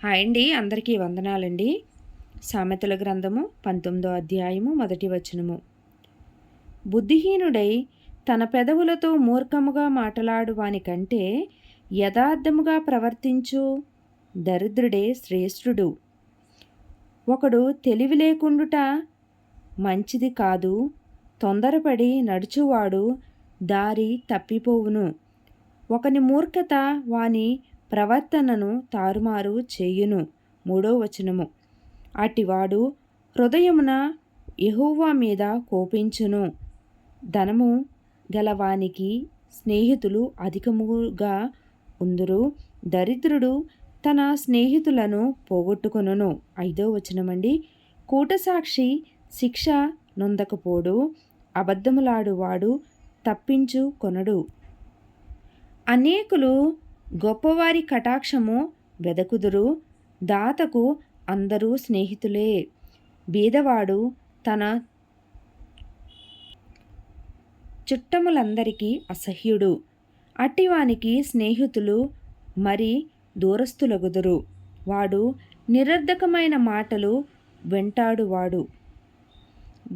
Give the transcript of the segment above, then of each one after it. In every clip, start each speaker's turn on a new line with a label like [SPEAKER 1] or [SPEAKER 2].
[SPEAKER 1] Hi అండి, అందరికీ వందనాలండి. సామెతల గ్రంథము 19వ అధ్యాయము 1వ వచనము. బుద్ధిహీనుడై తన పెదవులతో మూర్ఖముగా మాటలాడు వానికంటే యథార్థముగా ప్రవర్తించు దరిద్రుడే శ్రేష్ఠుడు. ఒకడు తెలివి లేకుండుట మంచిది కాదు, తొందరపడి నడుచువాడు దారి తప్పిపోవును. ఒకని మూర్ఖత వాని ప్రవర్తనను తారుమారు చేయును. 3వ వచనము. అటివాడు హృదయమున యెహోవా మీద కోపించును. ధనము గలవానికి స్నేహితులు అధికముగా ఉందురు, దరిద్రుడు తన స్నేహితులను పోగొట్టుకొనును. 5వ వచనమండి. కూటసాక్షి శిక్ష నొందకపోడు, అబద్ధములాడువాడు తప్పించుకొనడు. అనేకులు గొప్పవారి కటాక్షము వెదకుదురు, దాతకు అందరూ స్నేహితులే. బీదవాడు తన చుట్టములందరికీ అసహ్యుడు, అట్టివానికి స్నేహితులు మరి దూరస్తులగుదురు. వాడు నిరర్ధకమైన మాటలు వెంటాడువాడు.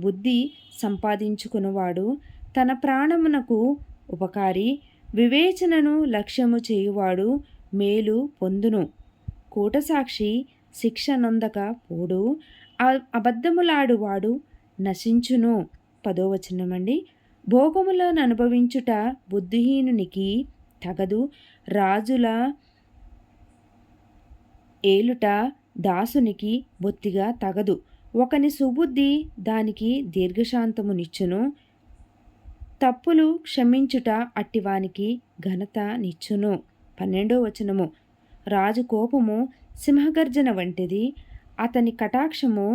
[SPEAKER 1] బుద్ధి సంపాదించుకున్నవాడు తన ప్రాణమునకు ఉపకారి, వివేచనను లక్ష్యము చేయువాడు మేలు పొందును. కూటసాక్షి శిక్ష నొందక పోడు, అబద్ధములాడువాడు నశించును. 10వ వచనమండి. భోగములను అనుభవించుట బుద్ధిహీనునికి తగదు, రాజుల ఏలుట దాసునికి బొత్తిగా తగదు. ఒకని సుబుద్ధి దానికి దీర్ఘశాంతమునిచ్చును, తప్పులు క్షమించుట అట్టివానికి ఘనత నిచ్చును. 12వ వచనము. రాజు కోపము సింహగర్జన వంటిది, అతని కటాక్షము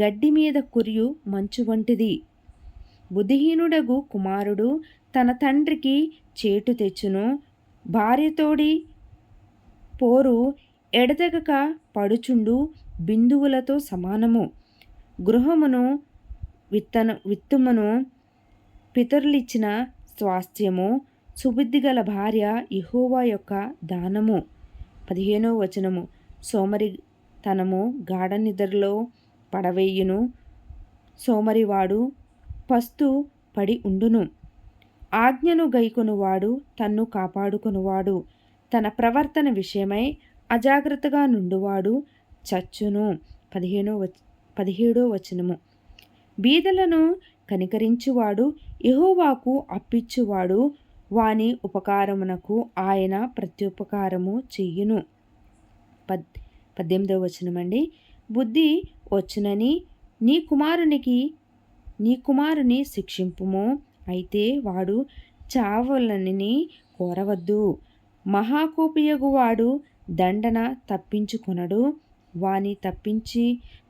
[SPEAKER 1] గడ్డి మీద కురియు మంచు వంటిది. బుద్ధిహీనుడగు కుమారుడు తన తండ్రికి చేటు తెచ్చును, భార్యతోడి పోరు ఎడతెగక పడుచుండు బిందువులతో సమానము. గృహమును విత్తుమును పితరులిచ్చిన స్వాస్థ్యము, సుబుద్ధిగల భార్య యెహోవా యొక్క దానము. 15వ వచనము. సోమరితనము గాఢ నిద్రలో పడవేయును, సోమరివాడు పస్తు పడి ఉండును. ఆజ్ఞను గైకొనువాడు తన్ను కాపాడుకొనువాడు, తన ప్రవర్తన విషయమై అజాగ్రత్తగా నుండువాడు చచ్చును. 17వ వచనము. బీదలను కనికరించువాడు యెహోవాకు అప్పిచ్చువాడు, వాని ఉపకారమునకు ఆయన ప్రత్యుపకారము చెయ్యును. 18వ వచనమండి. బుద్ధి వచ్చునని నీ కుమారుని శిక్షింపుము, అయితే వాడు చావలనని కోరవద్దు. మహాకోపియగువాడు దండన తప్పించుకొనడు, వాని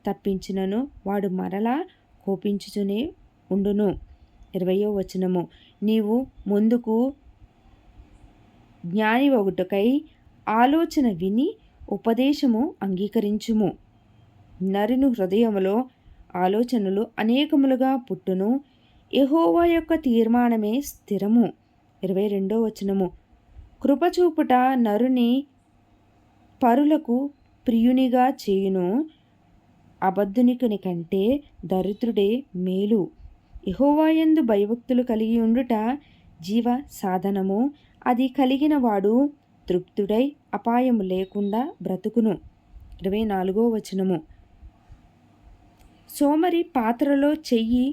[SPEAKER 1] తప్పించినను వాడు మరలా కోపించుచునే ఉండును. 20వ వచనము. నీవు ముందుకు జ్ఞానివగుటకై ఆలోచన విని ఉపదేశము అంగీకరించుము. నరుని హృదయములో ఆలోచనలు అనేకములుగా పుట్టును, యెహోవా యొక్క తీర్మానమే స్థిరము. 22వ వచనము. కృపచూపుట నరుని పరులకు ప్రియునిగా చేయును, అబద్ధునికుని కంటే దరిద్రుడే మేలు. యెహోవాయందు భయభక్తులు కలిగి ఉండుట జీవ సాధనము, అది కలిగిన వాడు తృప్తుడై అపాయము లేకుండా బ్రతుకును. 24వ వచనము. సోమరి పాత్రలో చెయ్యి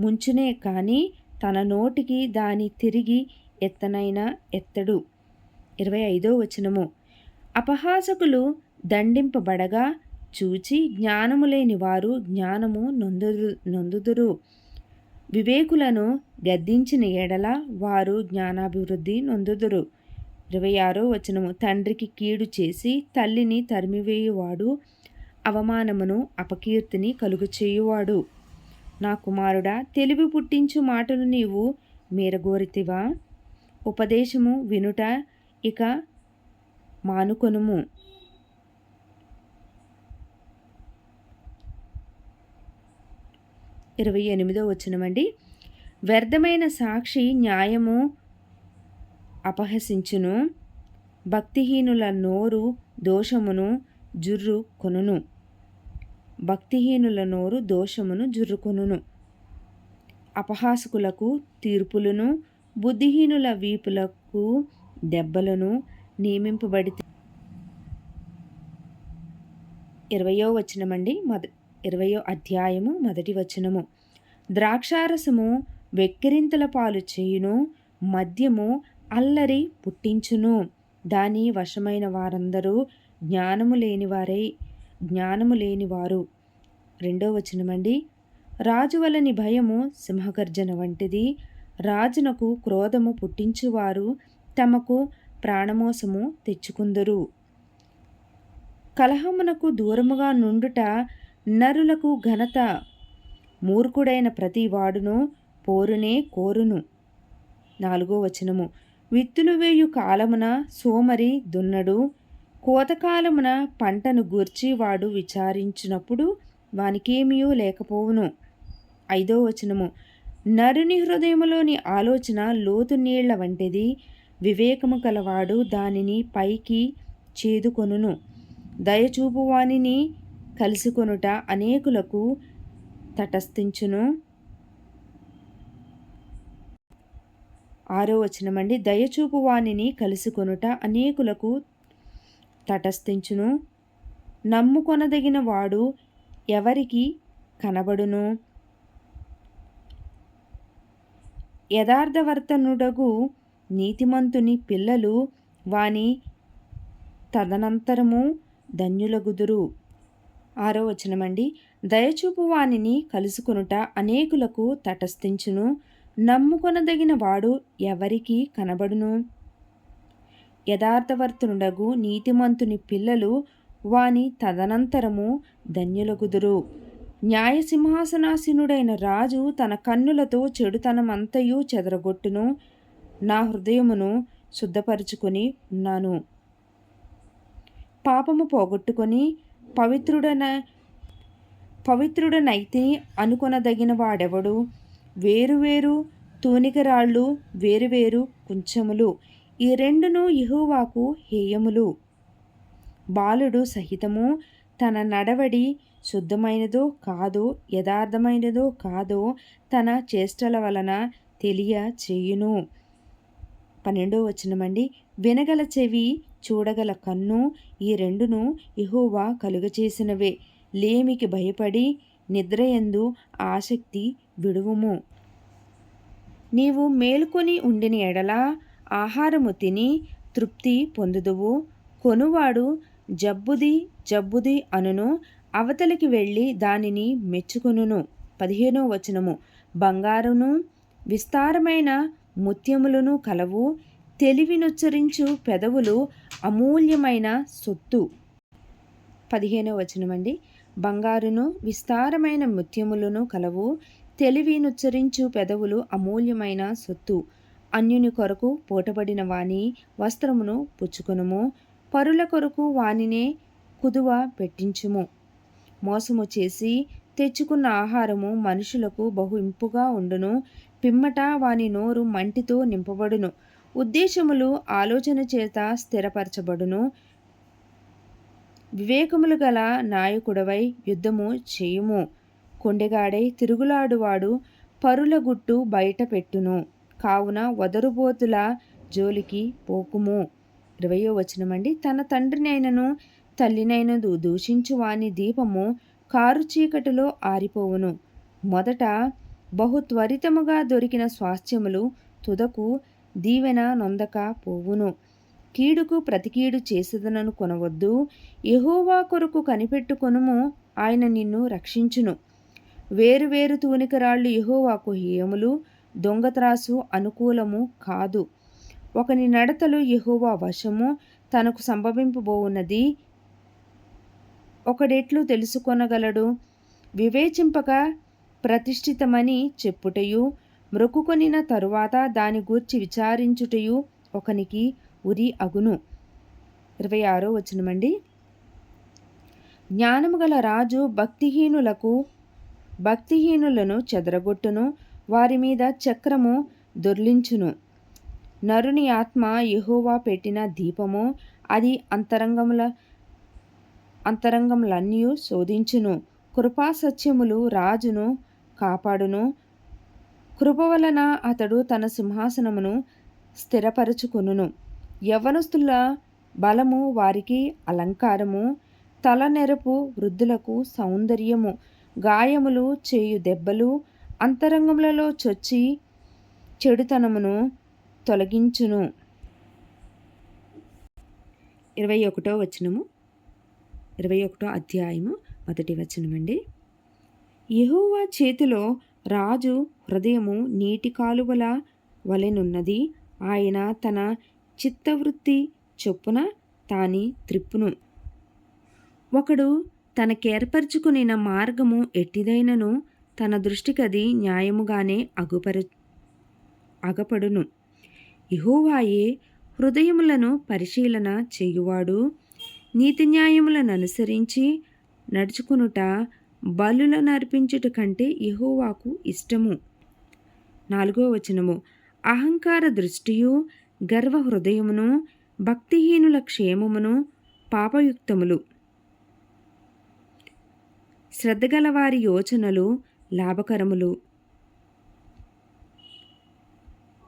[SPEAKER 1] ముంచునే కాని తన నోటికి దాని తిరిగి ఎత్తనైనా ఎత్తడు. 25వ వచనము. అపహాసకులు దండింపబడగా చూచి జ్ఞానము లేని వారు జ్ఞానము నొందుదురు. వివేకులను గద్దించిన ఎడల వారు జ్ఞానాభివృద్ధి నొందుదురు. 26వ వచనము. తండ్రికి కీడు చేసి తల్లిని తరిమివేయువాడు అవమానమును అపకీర్తిని కలుగచేయువాడు. నా కుమారుడా, తెలివి పుట్టించు మాటలు నీవు మీరగోరితివా? ఉపదేశము వినుట ఇక మానుకొనుము. 28వ వచనమండి. వ్యర్థమైన సాక్షి న్యాయము అపహసించును, భక్తిహీనుల నోరు దోషమును జుర్రు కొనును. భక్తిహీనుల నోరు దోషమును జుర్రుకొనును. అపహాసకులకు తీర్పులను, బుద్ధిహీనుల వీపులకు దెబ్బలను నియమింపబడి. 20వ వచనమండి. 20వ అధ్యాయము 1వ వచనము. ద్రాక్షారసము వెక్కిరింతల పాలు చేయును, మద్యము అల్లరి పుట్టించును. దాని వశమైన వారందరూ జ్ఞానము లేనివారు. 2వ వచనమండి. రాజు వలని భయము సింహగర్జన వంటిది. రాజునకు క్రోధము పుట్టించువారు తమకు ప్రాణమోసము తెచ్చుకుందరు. కలహమునకు దూరముగా నుండుట నరులకు ఘనత. మూర్ఖుడైన ప్రతి వాడును పోరునే కోరును. 4వ వచనము. విత్తులు వేయు కాలమున సోమరి దున్నడు, కోతకాలమున పంటను గూర్చి వాడు విచారించినప్పుడు వానికేమీయూ లేకపోవును. 5వ వచనము. నరుని హృదయములోని ఆలోచన లోతు నీళ్ల వంటిది. వివేకము గలవాడు దానిని పైకి చేదుకొనును. దయచూపు వానిని కలుసుకొనుట అనేకులకు తటస్థించును. 6వ వచనమండి. దయచూపు వానిని కలుసుకొనుట అనేకులకు తటస్థించును. నమ్ముకొనదగిన వాడు ఎవరికి కనబడును. యథార్థవర్తనుడగు నీతిమంతుని పిల్లలు వాని తదనంతరము ధన్యులగుదురు. 6వ వచనమండి. దయచూపు వానిని కలుసుకొనుట అనేకులకు తటస్థించును. నమ్ముకొనదగిన వాడు ఎవరికి కనబడును. యథార్థవర్తనుడగు నీతిమంతుని పిల్లలు వాని తదనంతరము ధన్యులగుదురు. న్యాయసింహాసనాసీనుడైన రాజు తన కన్నులతో చెడుతనమంతయు చెదరగొట్టును. నా హృదయమును శుద్ధపరుచుకొని ఉన్నాను. పాపము పోగొట్టుకొని పవిత్రుడనైతే అనుకొనదగిన వాడెవడు. వేరువేరు తూనికరాళ్ళు, వేరువేరు కుంచములు, ఈ రెండును యెహోవాకు హేయములు. బాలుడు సహితము తన నడవడి శుద్ధమైనదో కాదో, యథార్థమైనదో కాదో తన చేష్టల వలన తెలియ చేయును. 12వ వచనమండి. వినగల చెవి, చూడగల కన్ను, ఈ రెండును యెహోవా కలుగచేసినవే. లేమికి భయపడి నిద్రయందు ఆసక్తి విడువుము. నీవు మేలుకొని ఉండిన ఎడల ఆహారము తిని తృప్తి పొందుదువు. కొనువాడు జబ్బుది అనును, అవతలికి వెళ్ళి దానిని మెచ్చుకొనును. 15వ వచనము. బంగారును విస్తారమైన ముత్యములను కలవు, తెలివినుచ్చరించు పెదవులు అమూల్యమైన సొత్తు. 15వ వచనమండి. బంగారును విస్తారమైన ముత్యములను కలవు, తెలివినుచ్చరించు పెదవులు అమూల్యమైన సొత్తు. అన్యుని కొరకు పూటబడిన వాని వస్త్రమును పుచ్చుకొనుము, పరుల కొరకు వానినే కుదువ పెట్టించుము. మోసము చేసి తెచ్చుకున్న ఆహారము మనుషులకు బహు ఇంపుగా ఉండును, పిమ్మట వాని నోరు మంటితో నింపబడును. ఉద్దేశములు ఆలోచన చేత స్థిరపరచబడును. వివేకములు గల నాయకుడవై యుద్ధము చేయుము. కొండెగాడై తిరుగులాడువాడు పరుల గుట్టు బయట పెట్టును, కావున వదరుబోతుల జోలికి పోకుము. 20వ వచనమండి. తన తండ్రినైనను తల్లినైనను దూషించు వాని దీపము కారు చీకటిలో ఆరిపోవును. మొదట బహు త్వరితముగా దొరికిన స్వాస్థ్యములు తుదకు దీవెన నొందక పోవును. కీడుకు ప్రతికీడు చేసేదనను కొనవద్దు. యెహోవా కొరకు కనిపెట్టుకొనుము, ఆయన నిన్ను రక్షించును. వేరువేరు తూనికరాళ్ళు యెహోవాకు హేయములు, దొంగత్రాసు అనుకూలము కాదు. ఒకని నడతలు యెహోవా వశము, తనకు సంభవింపబోవున్నది ఒకడెట్లు తెలుసుకొనగలడు. వివేచింపక ప్రతిష్ఠితమని చెప్పుటయు, మ్రొక్కుకొనిన తరువాత దాని గూర్చి విచారించుటయు ఒకనికి ఉరి అగును. 26వ వచనమండి. జ్ఞానము గల రాజు భక్తిహీనులను చెదరగొట్టును, వారి మీద చక్రము దొర్లించును. నరుని ఆత్మ యెహోవా పెట్టిన దీపము, అది అంతరంగముల అంతరంగములన్నీ శోధించును. కృపాసత్యములు రాజును కాపాడును. కృప వలన అతడు తన సింహాసనమును స్థిరపరచుకొనును. యవ్వనస్తుల బలము వారికి అలంకారము, తలనెరపు వృద్ధులకు సౌందర్యము. గాయములు చేయు దెబ్బలు అంతరంగములలో చొచ్చి చెడుతనమును తొలగించును. 21వ వచనము, 21వ అధ్యాయము 1వ వచనమండి. యెహోవా చేతిలో రాజు హృదయము నీటి కాలువల వలెనున్నది. ఆయన తన చిత్తవృత్తి చొప్పున తాని త్రిప్పును. ఒకడు తనకేర్పరచుకునిన మార్గము ఎట్టిదైనను తన దృష్టికది న్యాయముగానే అగపడును. యెహోవాయే హృదయములను పరిశీలన చేయువాడు. నీతి న్యాయములను అనుసరించి నడుచుకునుట బలులను అర్పించుట కంటే యెహోవాకు ఇష్టము. 4వ వచనము, అహంకార దృష్టియు గర్వ హృదయమును భక్తిహీనుల క్షేమమును పాపయుక్తములు. శ్రద్ధగలవారి యోచనలు లాభకరములు.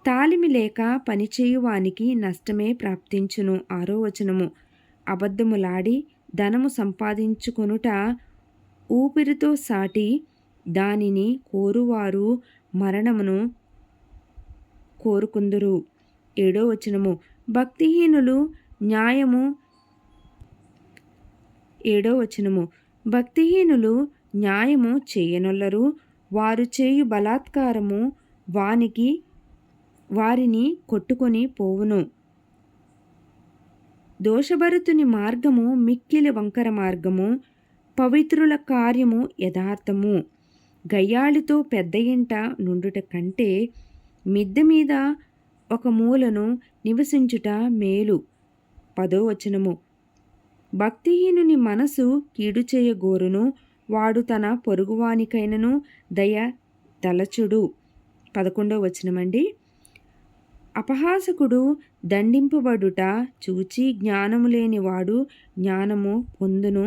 [SPEAKER 1] తాలిమి లేక పనిచేయువానికి నష్టమే ప్రాప్తించును. 6వ వచనము, అబద్ధములాడి ధనము సంపాదించుకొనుట ఊపిరితో సాటి, దానిని కోరువారు మరణమును కోరుకుందురు. 7వ వచనము, భక్తిహీనులు న్యాయము 7వ వచనము, భక్తిహీనులు న్యాయము చేయనొల్లరు. వారు చేయు బలాత్కారము వారిని కొట్టుకొని పోవును. దోషభరితుని మార్గము మిక్కిలి వంకర మార్గము, పవిత్రుల కార్యము యథార్థము. గయ్యాళితో పెద్ద ఇంట నుండుట కంటే మిద్దె మీద ఒక మూలను నివసించుట మేలు. 10వ వచనము, భక్తిహీనుని మనసు కీడు చేయగోరును. వాడు తన పొరుగువానికైనను దయ తలచుడు. 11వ వచనమండి, అపహాసకుడు దండింపబడుట చూచి జ్ఞానము లేనివాడు జ్ఞానము పొందును.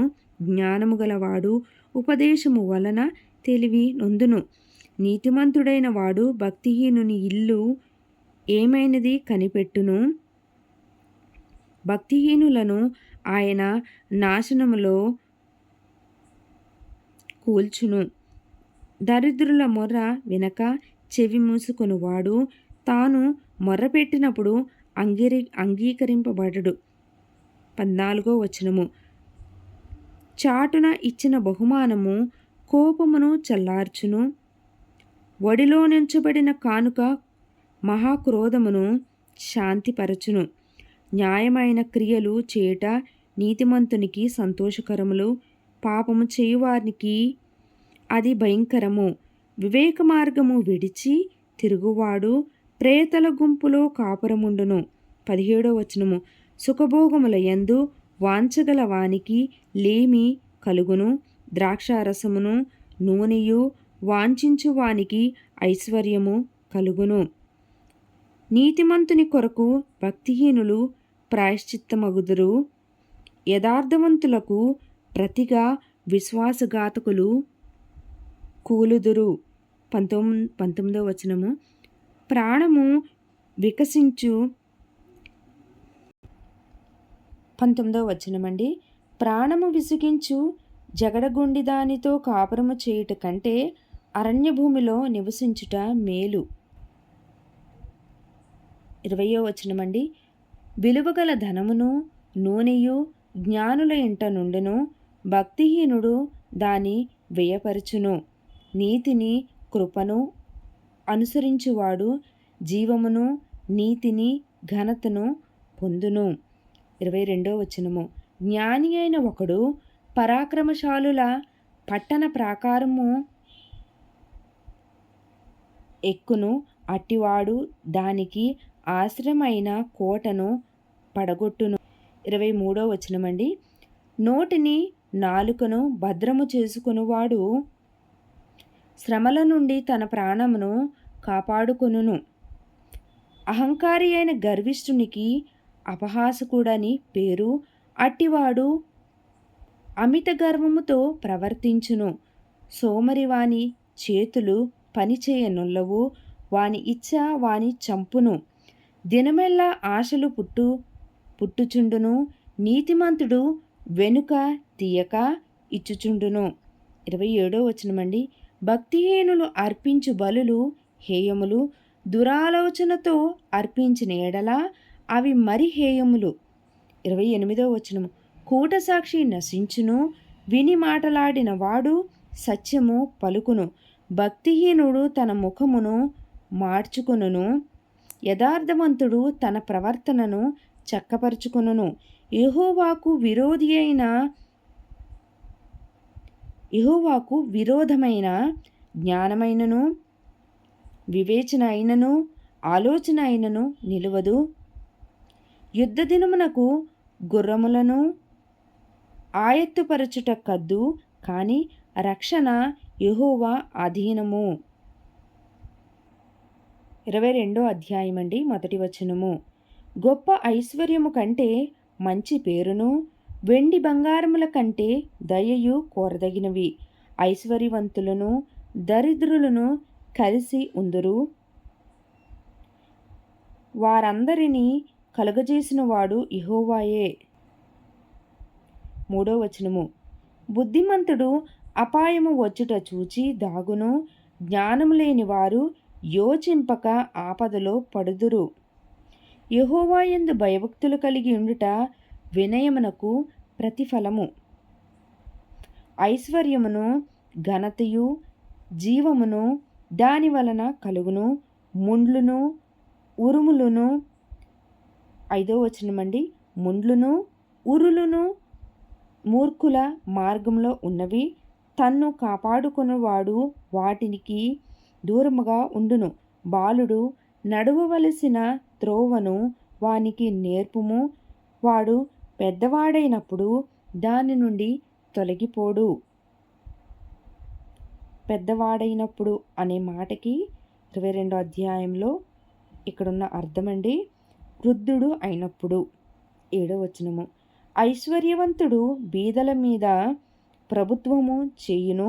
[SPEAKER 1] జ్ఞానము గలవాడు ఉపదేశము వలన తెలివి నొందును. నీతిమంతుడైన వాడు భక్తిహీనుని ఇల్లు ఏమైనది కనిపెట్టును. భక్తిహీనులను ఆయన నాశనములో కూల్చును. దరిద్రుల మొర్ర వినక చెవి మూసుకొనువాడు తాను మొర్రపెట్టినప్పుడు అంగీకరింపబడడు. 14వ వచనము, చాటున ఇచ్చిన బహుమానము కోపమును చల్లార్చును. ఒడిలో నుంచబడిన కానుక మహాక్రోధమును శాంతిపరచును. న్యాయమైన క్రియలు చేయుట నీతిమంతునికి సంతోషకరములు, పాపము చేయువారికి అది భయంకరము. వివేక మార్గము విడిచి తిరుగువాడు ప్రేతల గుంపులో కాపురముండును. 17వ వచనము, సుఖభోగముల యందు వాంఛగల వానికి లేమి కలుగును. ద్రాక్షారసమును నూనెయు వాంఛించు వానికి ఐశ్వర్యము కలుగును. నీతిమంతుని కొరకు భక్తిహీనులు ప్రాయశ్చిత్తమగుదురు. యథార్థవంతులకు ప్రతిగా విశ్వాసఘాతకులు కూలుదురు. 19వ వచనము, ప్రాణము వికసించు 19వ వచనమండి, ప్రాణము విసిగించు జగడగొండి దానితో కాపురము చేయుట కంటే అరణ్య భూమిలో నివసించుట మేలు. 20వ వచనమండి, విలువగల ధనమును నూనెయు జ్ఞానుల ఇంట నుండును. భక్తిహీనుడు దాని వ్యయపరచును. నీతిని కృపను అనుసరించువాడు జీవమును నీతిని ఘనతను పొందును. 22వ వచనము, జ్ఞాని అయిన ఒకడు పరాక్రమశాలుల పట్టణ ప్రాకారము ఎక్కును. అట్టివాడు దానికి ఆశ్రమైన కోటను పడగొట్టును. 23వ వచనమండి, నోటిని నాలుకను భద్రము చేసుకొనువాడు శ్రమల నుండి తన ప్రాణమును కాపాడుకొనును. అహంకారి అయిన గర్విష్ఠునికి అపహాసకుడని పేరు. అట్టివాడు అమిత గర్వముతో ప్రవర్తించును. సోమరి వాని చేతులు పనిచేయనుల్లవు, వాని ఇచ్చ వాని చంపును. దినమెల్లా ఆశలు పుట్టుచుండును, నీతిమంతుడు వెనుక తీయక ఇచ్చుచుండును. 27వ వచనమండి. భక్తిహీనులు అర్పించు బలులు హేయములు, దురాలోచనతో అర్పించిన ఎడల అవి మరి హేయములు. 28వ వచనము. కూటసాక్షి నశించును, విని మాటలాడిన వాడు సత్యము పలుకును. భక్తిహీనుడు తన ముఖమును మార్చుకొనును, యథార్థవంతుడు తన ప్రవర్తనను చక్కపరుచుకొనును. యెహోవాకు విరోధమైన జ్ఞానమైనను వివేచన అయినను ఆలోచన అయినను నిలువదు. యుద్ధ దినమునకు గుర్రములను ఆయత్తుపరచుట కద్దు, కానీ రక్షణ యెహోవా అధీనము. 22వ అధ్యాయం అండి, 1వ వచనము. గొప్ప ఐశ్వర్యము కంటే మంచి పేరును, వెండి బంగారముల కంటే దయయు కోరదగినవి. ఐశ్వర్యవంతులను దరిద్రులను కలిసి ఉందురు, వారందరినీ కలుగజేసిన వాడు యెహోవాయే. 3వ వచనము. బుద్ధిమంతుడు అపాయము వచ్చుట చూచి దాగును, జ్ఞానము లేని వారు యోచింపక ఆపదలో పడుదురు. యెహోవా యందు భయభక్తులు కలిగి ఉండుట వినయమునకు ప్రతిఫలము. ఐశ్వర్యమును ఘనతయు జీవమును దాని వలన కలుగును. ముండ్లును ఉరుములును 5వ వచనమండి. ముండ్లును ఉరులును మూర్ఖుల మార్గంలో ఉన్నవి, తన్ను కాపాడుకొనువాడు వాటికి దూరముగా ఉండును. బాలుడు నడువవలసిన త్రోవను వానికి నేర్పుము, వాడు పెద్దవాడైనప్పుడు దాని నుండి తొలగిపోడు. పెద్దవాడైనప్పుడు అనే మాటకి 22వ అధ్యాయంలో ఇక్కడున్న అర్థమండి, వృద్ధుడు అయినప్పుడు. 7వ వచనము. ఐశ్వర్యవంతుడు బీదల మీద ప్రభుత్వము చేయును,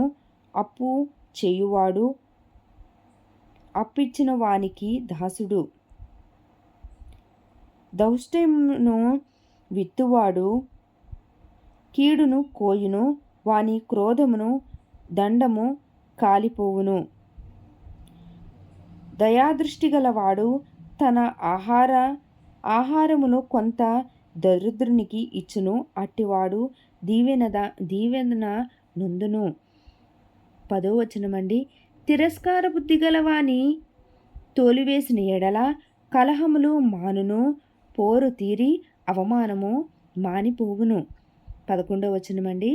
[SPEAKER 1] అప్పు చేయువాడు అప్పిచ్చిన వానికి దాసుడు. దౌష్ట్యమును విత్తువాడు కీడును కోయును, వాని క్రోధమును దండము కాలిపోవును. దయాదృష్టిగలవాడు తన ఆహారమును కొంత దరిద్రునికి ఇచ్చును, అట్టివాడు దీవెన నొందును. 10వ వచనమండి. తిరస్కార బుద్ధి గలవాని తోలివేసిన ఎడల కలహములు మానును, పోరు తీరి అవమానము మానిపోవును. 11వ వచనమండి.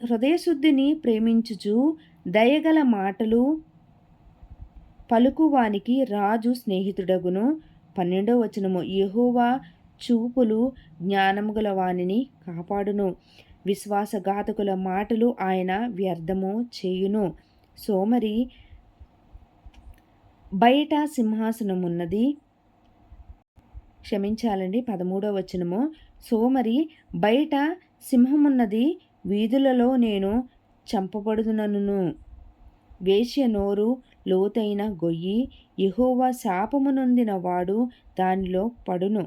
[SPEAKER 1] హృదయశుద్ధిని ప్రేమించుచు దయగల మాటలు పలుకువానికి రాజు స్నేహితుడగును. 12వ వచనము. యెహోవా చూపులు జ్ఞానము గల వానిని కాపాడును, విశ్వాసఘాతకుల మాటలు ఆయన వ్యర్థము చేయును. సోమరి బయట సింహాసనమున్నది, క్షమించాలండి 13వ వచనము. సోమరి బయట సింహమున్నది, వీధులలో నేను చంపబడుదునను. వేశ్య నోరు లోతైన గొయ్యి, యెహోవా శాపము నొందిన వాడు దానిలో పడును.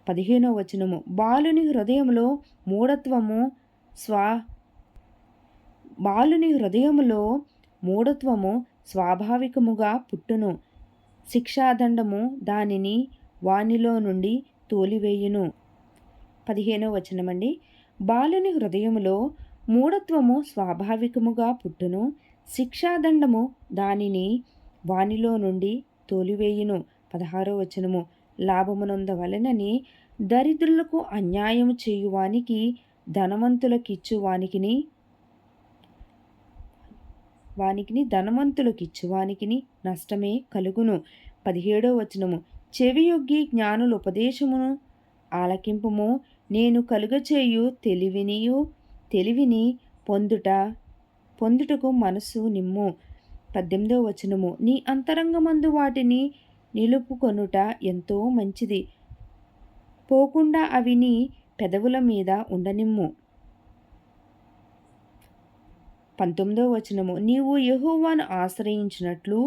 [SPEAKER 1] 15వ వచనము. బాలుని హృదయములో స్వాభావికముగా పుట్టును, శిక్షాదండము దానిని వానిలో నుండి తోలివేయును. 15వ వచనమండి. బాలుని హృదయములో మూఢత్వము స్వాభావికముగా పుట్టును, శిక్షాదండము దానిని వానిలో నుండి తోలివేయును. 16వ వచనము. లాభమునొందవలెనని దరిద్రులకు అన్యాయము చేయువానికి ధనవంతులకిచ్చువానికి నష్టమే కలుగును. 17వ వచనము. చెవియొగ్గి జ్ఞానుల ఉపదేశమును ఆలకింపుము, నేను కలుగచేయు తెలివిని పొందుటకు మనస్సు నిమ్ము. 18వ వచనము. నీ అంతరంగమందు వాటిని నిలుపుకొనుట ఎంతో మంచిది, పోకుండా అవి నీ పెదవుల మీద ఉండనిమ్ము. 19వ వచనము, నీవు యెహోవాను ఆశ్రయించినట్లు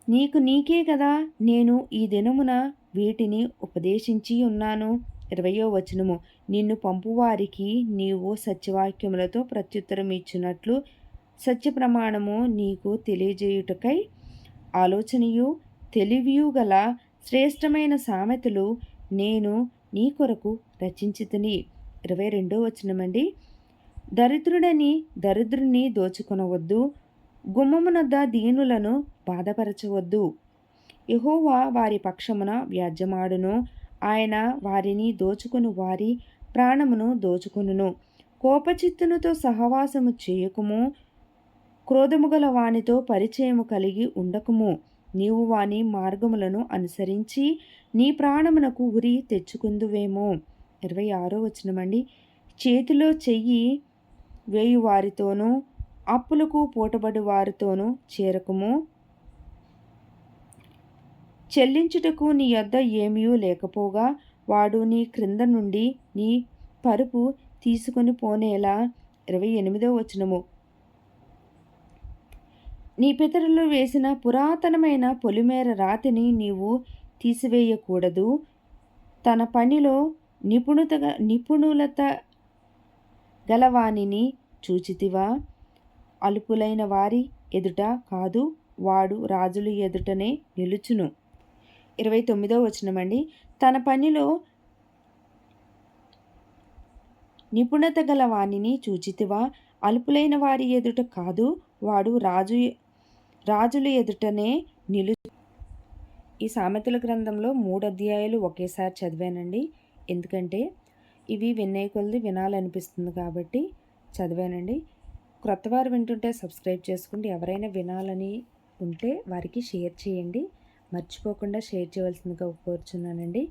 [SPEAKER 1] నీకు నీకే కదా నేను ఈ దినమున వీటిని ఉపదేశించి ఉన్నాను. 20వ వచనము, నిన్ను పంపువారికి నీవు సత్యవాక్యములతో ప్రత్యుత్తరం ఇచ్చినట్లు సత్య ప్రమాణము నీకు తెలియజేయుటకై ఆలోచనయు తెలివియు గల శ్రేష్టమైన సామెతలు నేను నీ కొరకు రచించితిని. 22వ వచనమండి, దరిద్రుని దోచుకొనవద్దు, గుమ్మమునద్ద దీనులను బాధపరచవద్దు. యెహోవా వారి పక్షమున వ్యాజ్యమాడును, ఆయన వారిని దోచుకుని వారి ప్రాణమును దోచుకొనును. కోపచిత్తునితో సహవాసము చేయకుము, క్రోధము గల వానితో పరిచయము కలిగి ఉండకుము. నీవు వాని మార్గములను అనుసరించి నీ ప్రాణమునకు ఉరి తెచ్చుకుందువేమో. 26వ వచనమండి, చేతిలో చెయ్యి వేయు వారితోనూ అప్పులకు పూటబడి వారితోనూ చేరకుము. చెల్లించుటకు నీ యొద్ద ఏమీ లేకపోగా వాడు నీ క్రింద నుండి నీ పరుపు తీసుకొని పోనేలా. 28వ వచనము, నీ పితరులు వేసిన పురాతనమైన పొలిమేర రాతిని నీవు తీసివేయకూడదు. తన పనిలో నిపుణులత గలవానిని చూచితివా? అల్పులైన వారి ఎదుట కాదు, వాడు రాజుల ఎదుటనే నిలుచును. 29వ వచనమండి, తన పనిలో నిపుణత గల వానిని చూచితివా? అల్పులైన వారి ఎదుట కాదు, వాడు రాజుల ఎదుటనే నిలుచు. ఈ సామెతల గ్రంథంలో 3 అధ్యాయాలు ఒకేసారి చదివానండి. ఎందుకంటే ఇవి వినే కొలది వినాలనిపిస్తుంది కాబట్టి చదివానండి. క్రొత్త వారు వింటుంటే సబ్స్క్రైబ్ చేసుకోండి. ఎవరైనా వినాలని ఉంటే వారికి షేర్ చేయండి. మర్చిపోకుండా షేర్ చేయవలసిందిగా కోరుచున్నానండి.